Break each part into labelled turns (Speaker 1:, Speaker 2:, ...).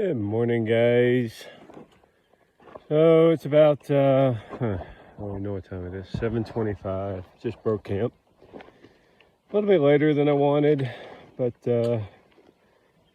Speaker 1: Good morning, guys. So it's about, I don't even know what time it is, 7:25. Just broke camp. A little bit later than I wanted, but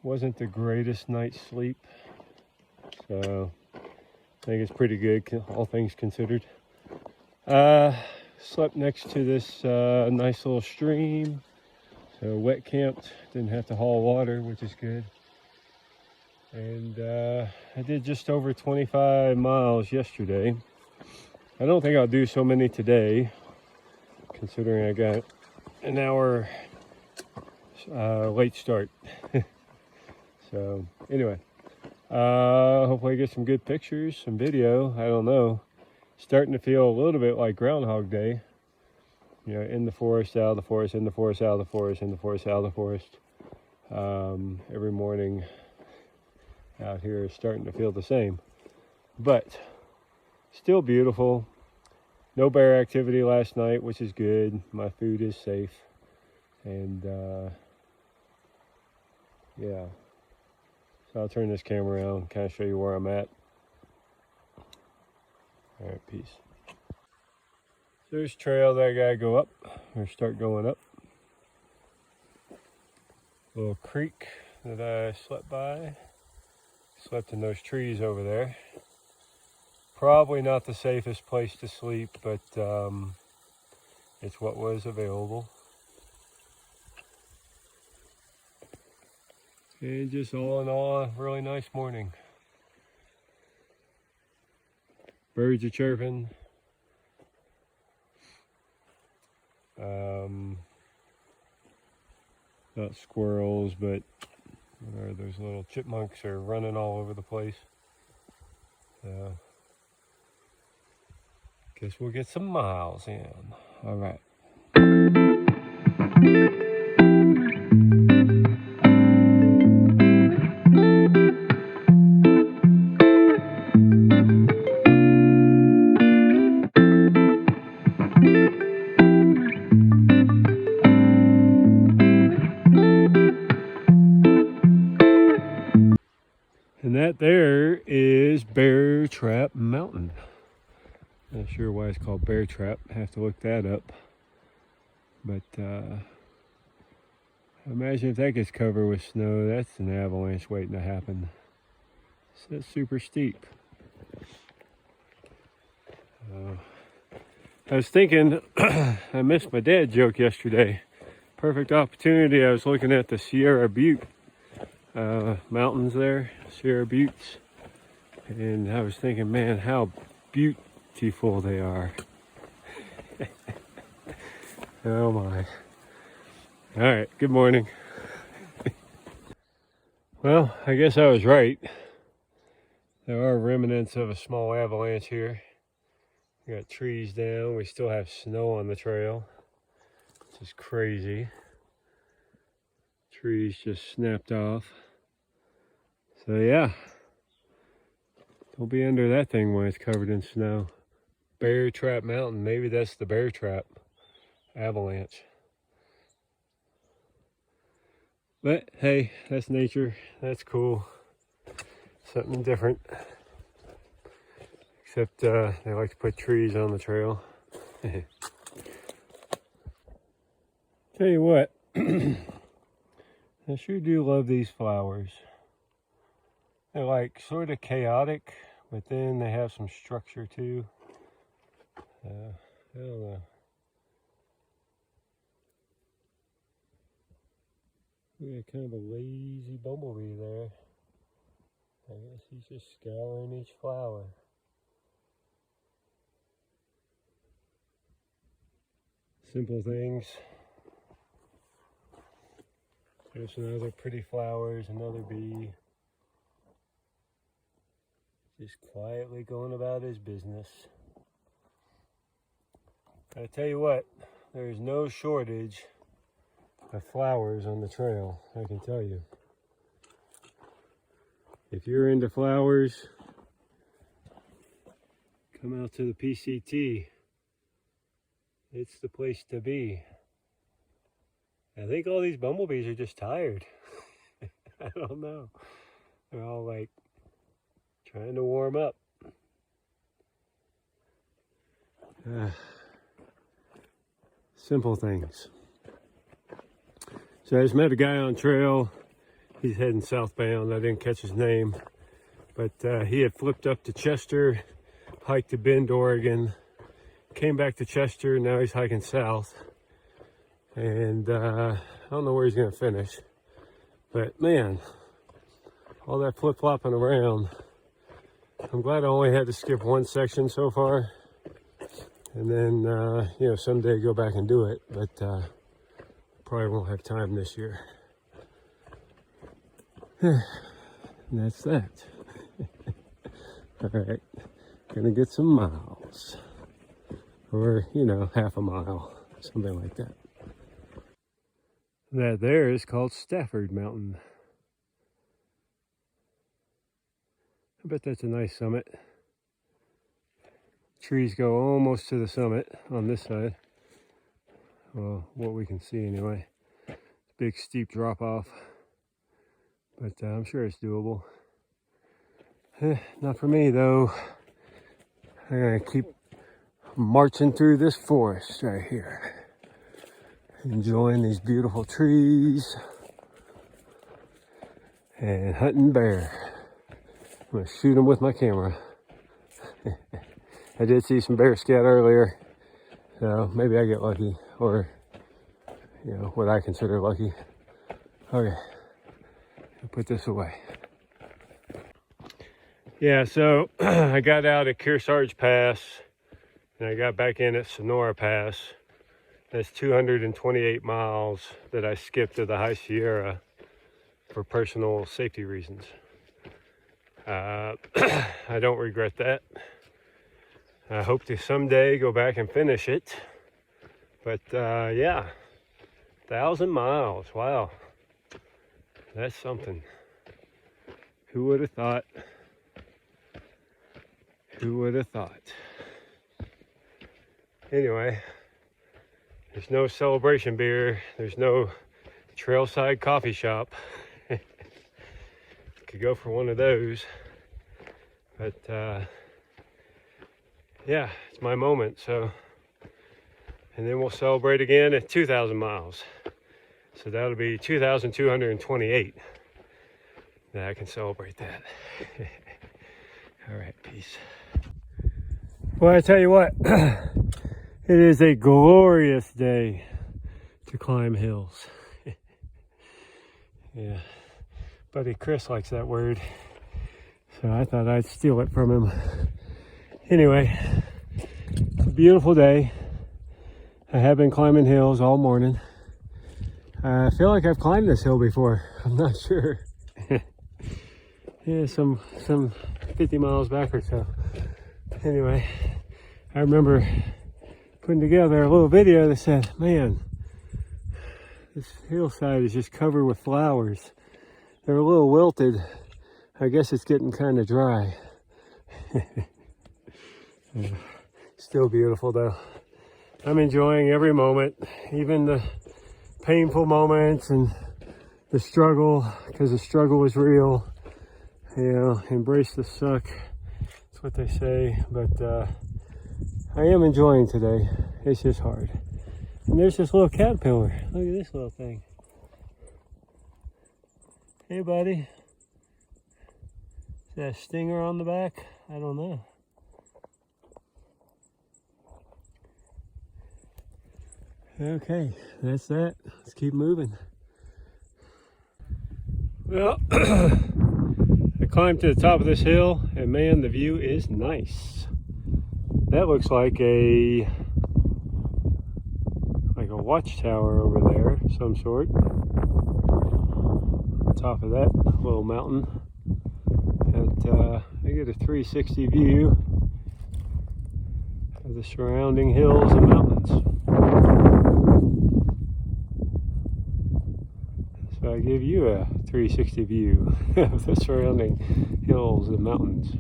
Speaker 1: wasn't the greatest night's sleep. So I think it's pretty good, all things considered. Slept next to this nice little stream. So wet camped, didn't have to haul water, which is good. And I did just over 25 miles yesterday. I don't think I'll do so many today, considering I got an hour late start. So anyway, hopefully I get some good pictures, some video. I don't know. Starting to feel a little bit like Groundhog Day. You know, in the forest, out of the forest, in the forest, out of the forest, in the forest, out of the forest. Every morning out here is starting to feel the same, but still beautiful. No bear activity last night, which is good. My food is safe, and yeah, so I'll turn this camera around, kind of show you where I'm at. All right, peace. So there's trail that I gotta go up, or start going up. Little creek that I slept by. Slept in those trees over there. Probably not the safest place to sleep, but it's what was available. And just all in all, a really nice morning. Birds are chirping. Not squirrels, but what are those little chipmunks are running all over the place. Guess we'll get some miles in. All right. And that there is Bear Trap Mountain. Not sure why it's called Bear Trap. Have to look that up. But imagine if that gets covered with snow. That's an avalanche waiting to happen. So that's super steep. I was thinking, I missed my dad joke yesterday. Perfect opportunity. I was looking at the Sierra Butte mountains there, Sierra Buttes, and I was thinking, man, how beautiful they are. Oh my. All right, good morning. Well, I guess I was right. There are remnants of a small avalanche here. We got trees down. We still have snow on the trail, which is crazy. Trees just snapped off. So yeah, don't be under that thing when it's covered in snow. Bear Trap Mountain, maybe that's the Bear Trap avalanche. But hey, that's nature, that's cool. Something different. Except they like to put trees on the trail. Tell you what, I sure do love these flowers. They're like sort of chaotic, but then they have some structure too. I don't know. We got kind of a lazy bumblebee there. I guess he's just scouring each flower. Simple things. There's some other pretty flowers, another bee. Just quietly going about his business. I tell you what, there's no shortage of flowers on the trail, I can tell you. If you're into flowers, come out to the PCT. It's the place to be. I think all these bumblebees are just tired. I don't know. They're all like trying to warm up. Simple things. So I just met a guy on trail. He's heading southbound. I didn't catch his name, but he had flipped up to Chester, hiked to Bend, Oregon, came back to Chester. Now he's hiking south, and I don't know where he's gonna finish, but man, all that flip-flopping around. I'm glad I only had to skip one section so far, and then you know, someday go back and do it, but probably won't have time this year. And that's that. All right, gonna get some miles, or you know, half a mile, something like that. That there is called Stafford Mountain. I bet that's a nice summit. Trees go almost to the summit on this side. Well, what we can see anyway. Big steep drop off, but I'm sure it's doable. Not for me though. I'm gonna keep marching through this forest right here, enjoying these beautiful trees and hunting bear. I'm gonna shoot them with my camera. I did see some bear scat earlier, so maybe I get lucky, or you know, what I consider lucky. Okay, I'll put this away. Yeah, so I got out at Kearsarge Pass, and I got back in at Sonora Pass. That's 228 miles that I skipped to the High Sierra for personal safety reasons. I don't regret that. I hope to someday go back and finish it. But yeah, 1,000 miles, wow. That's something. Who would have thought? Who would have thought? Anyway, there's no celebration beer. There's no trailside coffee shop. Could go for one of those. But yeah, it's my moment. So, and then we'll celebrate again at 2,000 miles. So that'll be 2,228. Now I can celebrate that. All right, peace. Well, I tell you what, it is a glorious day to climb hills. Yeah, buddy Chris likes that word, so I thought I'd steal it from him. Anyway, it's a beautiful day. I have been climbing hills all morning. I feel like I've climbed this hill before. I'm not sure. Yeah, some 50 miles back or so. Anyway, I remember putting together a little video that said, man, this hillside is just covered with flowers. They're a little wilted. I guess it's getting kind of dry. Still beautiful though. I'm enjoying every moment, even the painful moments and the struggle, because the struggle is real. You know, embrace the suck. That's what they say. But I am enjoying today. It's just hard. And there's this little caterpillar. Look at this little thing. Hey, buddy. Is that a stinger on the back? I don't know. Okay, that's that. Let's keep moving. Well, I climbed to the top of this hill, and man, the view is nice. That looks like a watchtower over there of some sort. On top of that little mountain. And I get a 360 view of the surrounding hills and mountains. So I give you a 360 view of the surrounding hills and mountains.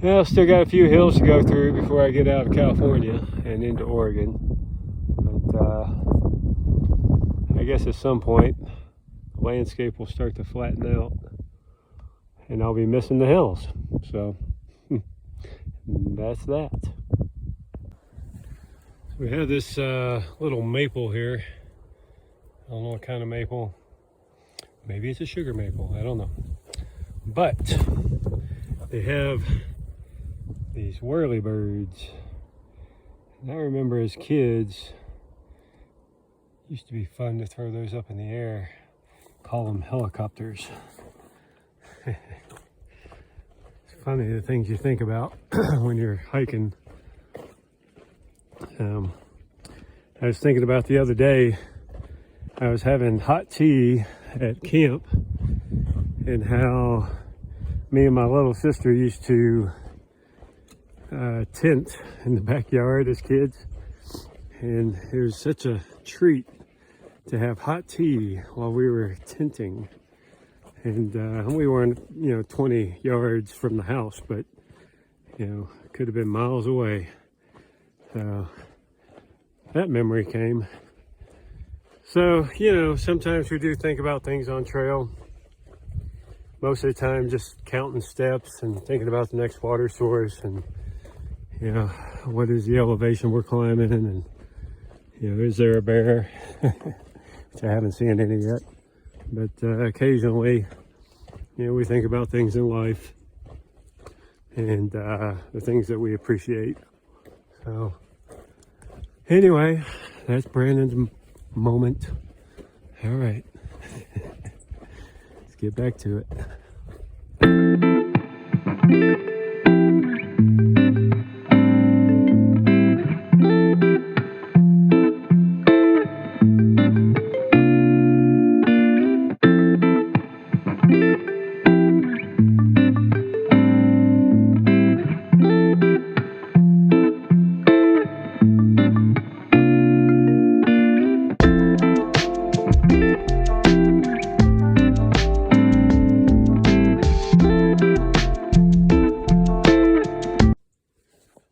Speaker 1: Well, still got a few hills to go through before I get out of California and into Oregon. But I guess at some point the landscape will start to flatten out. and I'll be missing the hills. So that's that. We have this little maple here. I don't know what kind of maple. Maybe it's a sugar maple, I don't know. But they have these whirlybirds. And I remember as kids, it used to be fun to throw those up in the air. Call them helicopters. It's funny the things you think about when you're hiking. I was thinking about the other day, I was having hot tea at camp, and how me and my little sister used to tent in the backyard as kids, and it was such a treat to have hot tea while we were tenting. And we weren't 20 yards from the house, but could have been miles away. So that memory came. So sometimes we do think about things on trail. Most of the time just counting steps and thinking about the next water source, and what is the elevation we're climbing, and is there a bear? Which I haven't seen any yet. But occasionally we think about things in life and the things that we appreciate. So anyway, that's Brandon's moment. All right. Let's get back to it.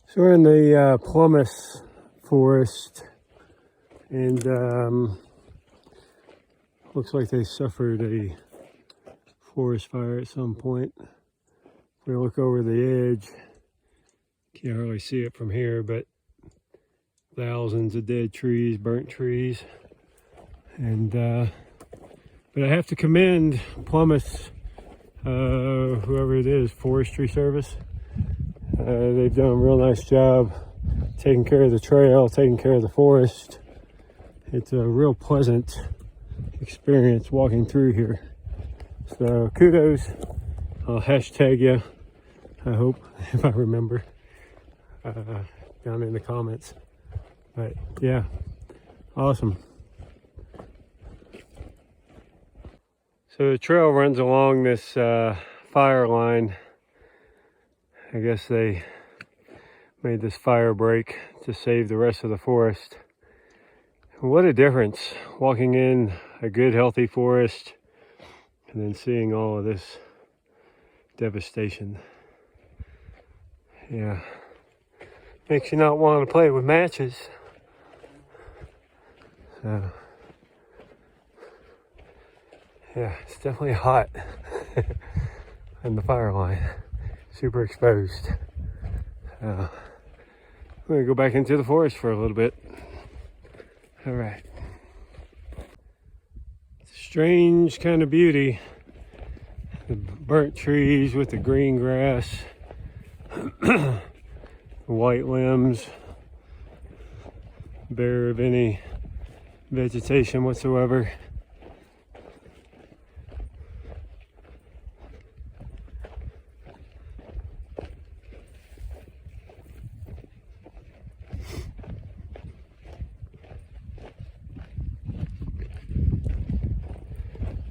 Speaker 1: So we're in the Plymouth forest, and looks like they suffered a forest fire at some point. If we look over the edge, can't hardly see it from here, but thousands of dead trees, burnt trees. And but I have to commend Plymouth, whoever it is, Forestry Service. They've done a real nice job taking care of the trail, taking care of the forest. It's a real pleasant experience walking through here. So kudos. I'll hashtag you, I hope, if I remember, down in the comments. But yeah, awesome. So the trail runs along this fire line. I guess they made this fire break to save the rest of the forest. What a difference walking in a good, healthy forest and then seeing all of this devastation. Yeah, makes you not want to play with matches. So, yeah, it's definitely hot in the fire line. Super exposed. We're gonna go back into the forest for a little bit. All right. Strange kind of beauty. The burnt trees with the green grass, the white limbs, bare of any vegetation whatsoever.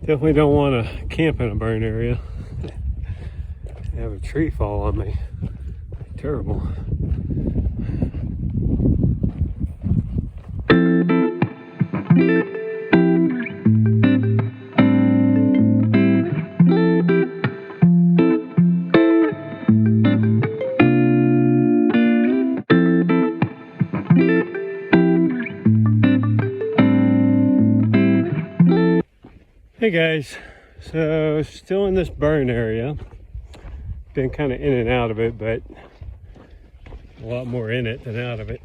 Speaker 1: Definitely don't want to camp in a burn area. Have a tree fall on me. Terrible. Hey guys, so still in this burn area. been kind of in and out of it, but a lot more in it than out of it.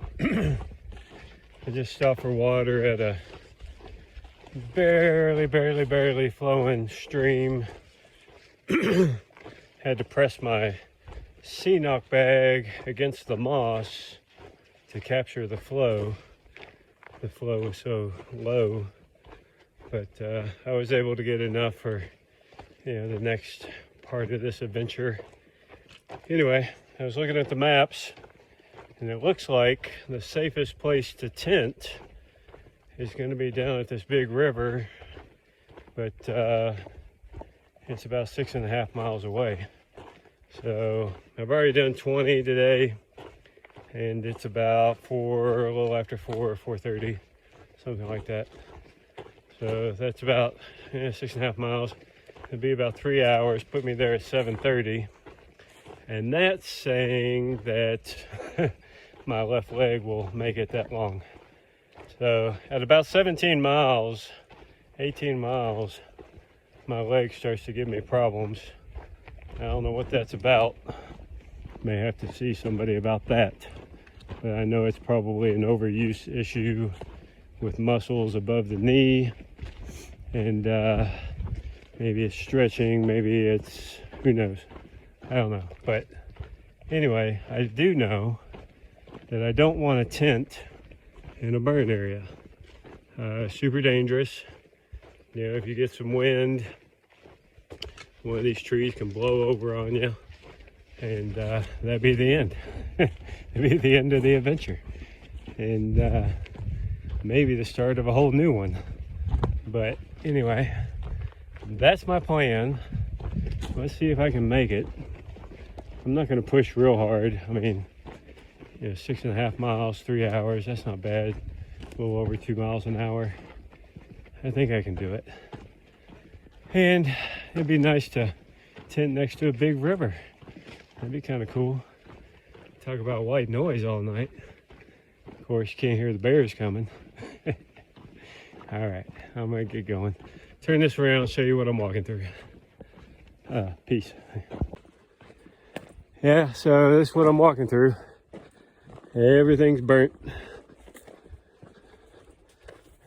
Speaker 1: I just stopped for water at a barely flowing stream. Had to press my sea knock bag against the moss to capture the flow. The flow was so low, but I was able to get enough for, you know, the next part of this adventure. Anyway, I was looking at the maps, and it looks like the safest place to tent is going to be down at this big river, but it's about 6.5 miles away. So I've already done 20 today, and it's about a little after 4:30, something like that. So that's about 6.5 miles. It'll be about 3 hours, put me there at 7:30. And that's saying that my left leg will make it that long. So at about 17 miles, 18 miles, my leg starts to give me problems. I don't know what that's about. May have to see somebody about that. But I know it's probably an overuse issue with muscles above the knee. And maybe it's stretching, maybe it's, who knows? I don't know. But anyway, I do know that I don't want a tent in a burn area. Super dangerous. You know, if you get some wind, one of these trees can blow over on you, and that'd be the end. It'd be the end of the adventure, and maybe the start of a whole new one. But anyway, that's my plan. Let's see if I can make it. I'm not going to push real hard. I mean, you know, 6.5 miles, 3 hours, that's not bad. A little over 2 miles an hour. I think I can do it. And it'd be nice to tent next to a big river. That'd be kind of cool. Talk about white noise all night. Of course, you can't hear the bears coming. All right, I'm gonna get going. Turn this around and show you what I'm walking through. Peace. Yeah, so this is what I'm walking through. Everything's burnt.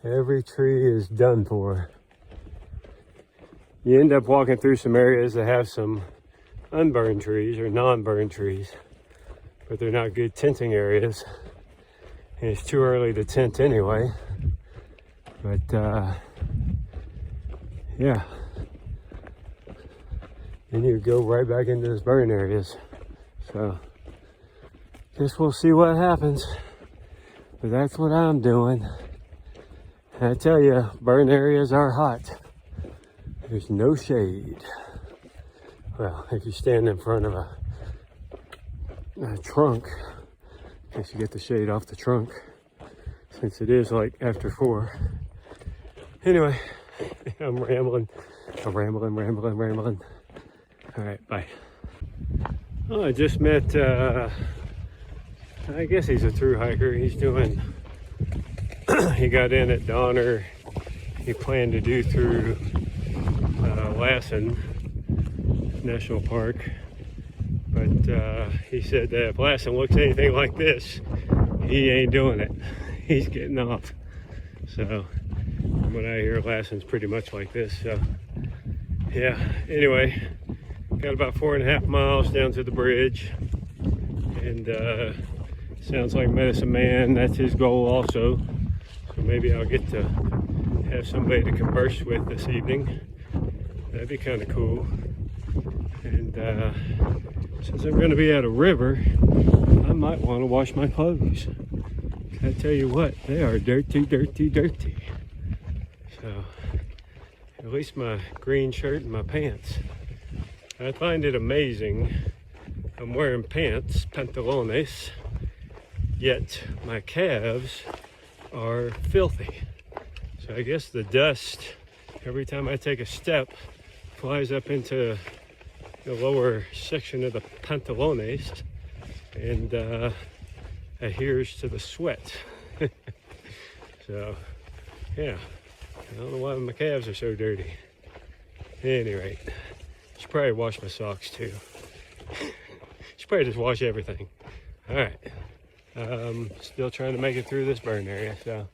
Speaker 1: Every tree is done for. You end up walking through some areas that have some unburned trees or non-burned trees, but they're not good tenting areas. And it's too early to tent anyway. But yeah. Then you go right back into those burn areas. So guess we'll see what happens. But that's what I'm doing. And I tell you, burn areas are hot. There's no shade. Well, if you stand in front of a trunk, I guess you get the shade off the trunk, since it is like after 4. Anyway, I'm rambling. All right, bye. Oh, I just met, I guess he's a thru hiker. He's doing, he got in at Donner. He planned to do through Lassen National Park. But he said that if Lassen looks anything like this, he ain't doing it. He's getting off. So, from what I hear, Lassen's pretty much like this. So, yeah, anyway, got about 4.5 miles down to the bridge. And sounds like Medicine Man, that's his goal also. So maybe I'll get to have somebody to converse with this evening. That'd be kind of cool. And since I'm going to be at a river, I might want to wash my clothes. I tell you what, they are dirty. So, at least my green shirt and my pants. I find it amazing. I'm wearing pants, pantalones, yet my calves are filthy. So I guess the dust, every time I take a step, flies up into the lower section of the pantalones and adheres to the sweat. So, yeah, I don't know why my calves are so dirty. At any rate, I should probably wash my socks too. probably just wash everything. All right. Still trying to make it through this burn area, so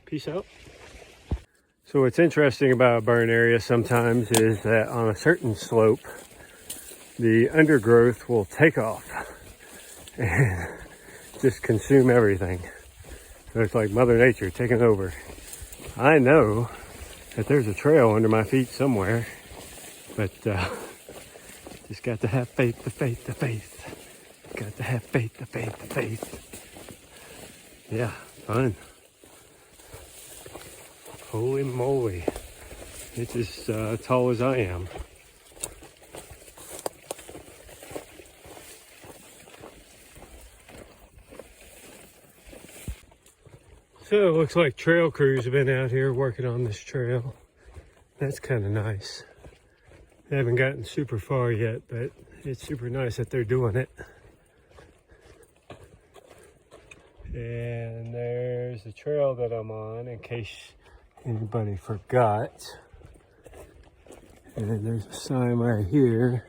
Speaker 1: peace out. So what's interesting about a burn area sometimes is that on a certain slope, the undergrowth will take off and just consume everything. So it's like Mother Nature taking over. I know that there's a trail under my feet somewhere, but just got to have faith, the faith, the faith. Got to have faith, the faith, the faith. Yeah, fun. Holy moly. It's as tall as I am. So it looks like trail crews have been out here working on this trail. That's kind of nice. They haven't gotten super far yet, but it's super nice that they're doing it. And there's the trail that I'm on, in case anybody forgot. And there's a sign right here.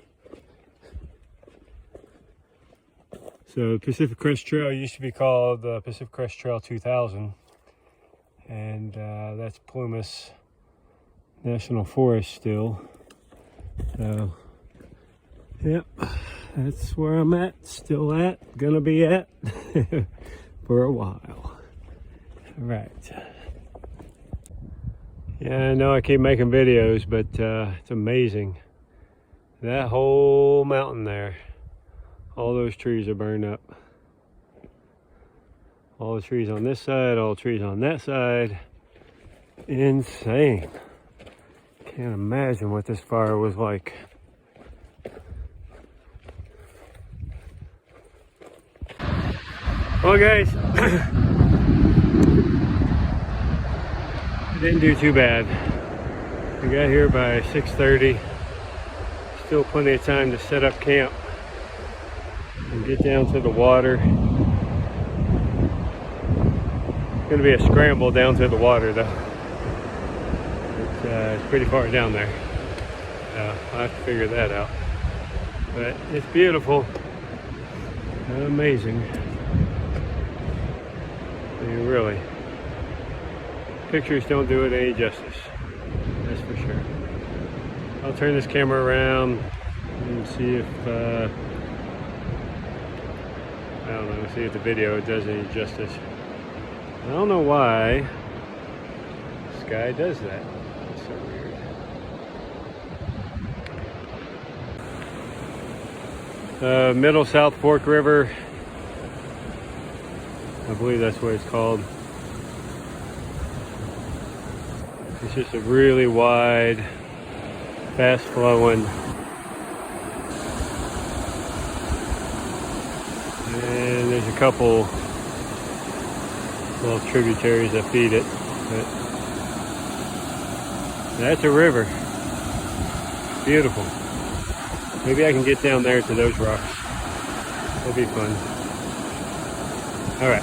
Speaker 1: So Pacific Crest Trail used to be called the Pacific Crest Trail 2000. And that's Plumas National Forest still. So, yep, that's where I'm at, still at, gonna be at for a while. All right. Yeah, I know I keep making videos, but it's amazing. That whole mountain there, all those trees are burned up. All the trees on this side, all the trees on that side. Insane. Can't imagine what this fire was like. Well guys, it didn't do too bad. We got here by 6:30. Still plenty of time to set up camp and get down to the water. It's gonna be a scramble down to the water though. It's pretty far down there. I'll have to figure that out. But it's beautiful. Amazing. I mean, really. Pictures don't do it any justice. That's for sure. I'll turn this camera around and see if, I don't know, see if the video does any justice. I don't know why this guy does that. It's so weird. Middle South Fork River. I believe that's what it's called. It's just a really wide, fast flowing, and there's a couple little tributaries that feed it, but that's a river. Beautiful. Maybe I can get down there to those rocks. That'll be fun. All right.